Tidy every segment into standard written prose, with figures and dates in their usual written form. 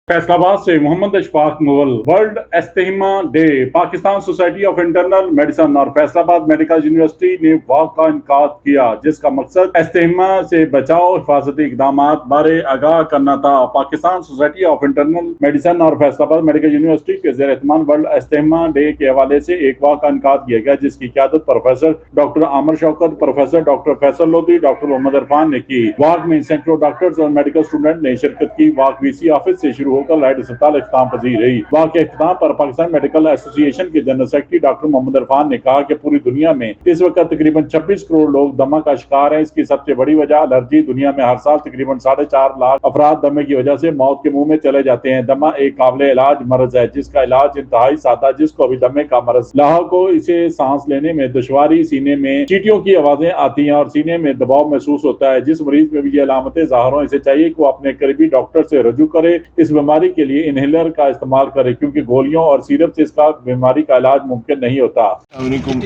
फैसलाबाद से Mohammad Ashfaq Mughal. World asthma day. Pakistan society of internal medicine और Faisalabad medical university ने वॉक का इनकाद किया, जिसका मकसद एस्थमा से बचाव हिफाजती इकदाम बारे आगाह करना था। Pakistan society of internal medicine और फैसलाबाद मेडिकल यूनिवर्सिटी के ज़ेर एहतमाम वर्ल्ड एस्थमा डे के हवाले से एक वॉक का इनकाद किया गया, जिसकी क़यादत professor doctor Amir Shaukat, professor doctor Faisal Lodhi, doctor Mohammad Irfan ने की। वॉक में सैकड़ों डॉक्टर्स और मेडिकल स्टूडेंट ने शिरकत की। वॉक वीसी ऑफिस से शुरू होकर लाइट अस्पताल इख्तिताम पजीर रही। वहाँ के इख्तिताम पर पाकिस्तान मेडिकल एसोसिएशन के general secretary doctor Mohammad Irfan ने कहा कि पूरी दुनिया में इस वक्त तकरीबन 26 करोड़ लोग दमा का शिकार हैं। इसकी सबसे बड़ी वजह एलर्जी। दुनिया में हर साल तकरीबन 4.5 लाख अफराद दमे की वजह से मौत के मुंह में चले जाते हैं। दमा एक काबिल इलाज मर्ज है, जिसका इलाज इंतहाई सादा, जिसको अभी दमे का मर्ज लाहक हो। इसे सांस लेने में दुश्वारी, सीने में चींटियों की आवाजें आती हैं और सीने में दबाव महसूस होता है। जिस मरीज में भी ये अलामतें ज़ाहिर हो, इसे चाहिए कि वो अपने करीबी डॉक्टर से रजू करे। इस बीमारी के लिए इनहेलर का इस्तेमाल करे, क्योंकि गोलियों और सिरप से इसका बीमारी का इलाज मुमकिन नहीं होता।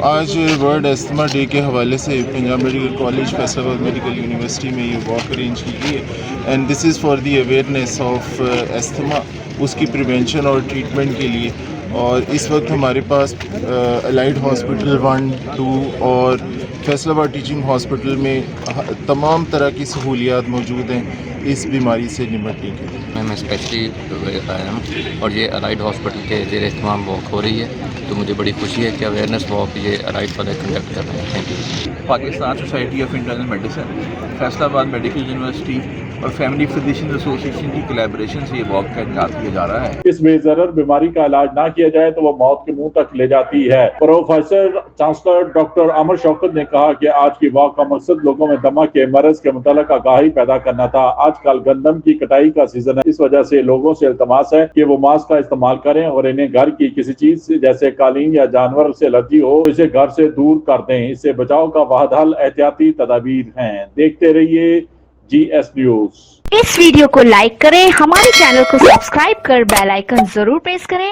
आज वर्ल्ड एस्थमा डे के हवाले से Punjab medical college Faisalabad medical university में ये वॉक अरेंज की गई है and this is for the awareness of asthma, उसकी प्रिवेंशन और ट्रीटमेंट के लिए। और इस वक्त हमारे पास अलाइड हॉस्पिटल 1, 2 और फैसलाबाद टीचिंग हॉस्पिटल में तमाम तरह की सहूलियात मौजूद हैं इस बीमारी से निपटने के लिए। मैं स्पेशली आया हूँ और ये अलाइड हॉस्पिटल के ज़ेर एहतमाम वॉक हो रही है, तो मुझे बड़ी खुशी है कि अवेयरनेस वॉक ये अलाइड वाले कंडक्ट कर रहे हैं। Thank you. Pakistan society of internal medicine, Faisalabad medical university और फैमिली फिजिशियन एसोसिएशन की कोलैबोरेशन से ये वॉक का इनकाद किया जा रहा है। इस बेज़रर बीमारी का इलाज ना किया जाए तो वो मौत के मुंह तक ले जाती है। Professor chancellor doctor Amir Shaukat ने कहा कि आज की वॉक का मकसद लोगों में दमा के मरज के मुतालिक आगाही पैदा करना था। आजकल गंदम की कटाई का सीजन है, इस वजह से लोगों से इल्तमास है कि वो मास्क का इस्तेमाल करें और इन्हें घर की किसी चीज से जैसे कालीन या जानवर से एलर्जी हो तो इसे घर से दूर कर दें। इससे बचाव का वाहिद हल एहतियाती तदाबीर हैं। देखते रहिए GS न्यूज। इस वीडियो को लाइक करें, हमारे चैनल को सब्सक्राइब कर बेल आइकन जरूर प्रेस करें।